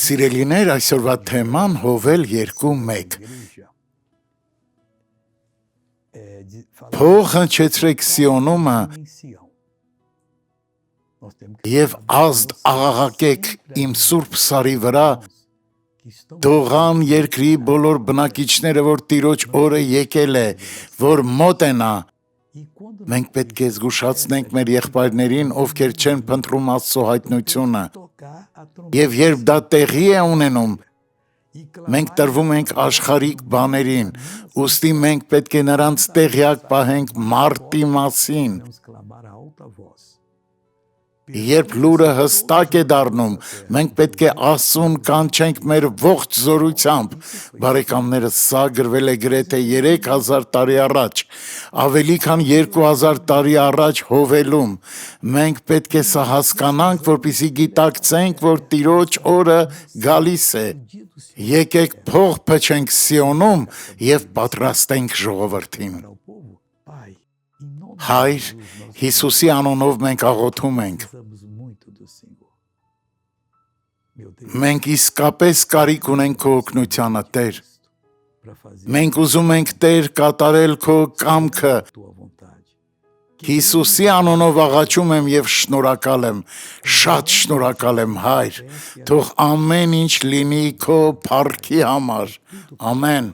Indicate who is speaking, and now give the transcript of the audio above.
Speaker 1: Սիրելիներ, այսօրվա թեման Հովել 2:1 Փող հնչեցրեք Սիոնումը և ազդ աղաղակեք իմ սուրբ սարի վրա, թողան երկրի բոլոր բնակիչները, որ Տիրոջ օրը եկել է, որ մոտ է նա։ Մենք պետք է զգուշացնենք մեր եղբայրներին, ովքեր չեն փնտրում Աստծո հայտնությունը, և երբ դա տեղի է ունենում, մենք տրվում ենք աշխարհիկ բաներին, ուստի մենք պետք է նրանց տեղյակ պահենք մարտի մասին։ Երբ լուրը հստակ է դառնում, մենք պետք է Աստծուն կանչենք մեր ողջ զորությամբ։ Բարեկամներս, սա գրվել է գրեթե 3000 տարի առաջ, ավելի քան 2000 տարի առաջ Հովելում։ Մենք պետք է սա հասկանանք, որպեսզի գիտակցենք, որ Տիրոջ օրը գալիս է։ Եկեք փող փչենք Սիոնում և պատրաստենք ժողովրդին։ Հայր, Հիսուսի անունով մենք աղոթում ենք։ Մենք իսկապես կարիք ունենք քո օգնությանը, Տեր։ Մենք ուզում ենք, Տեր, կատարել քո կամքը։ Հիսուսի անունով աղաչում եմ և շնորհակալ եմ, շատ շնորհակալ եմ, Հայր, թող ամեն ինչ լինի քո փառքի համար։ Ամեն։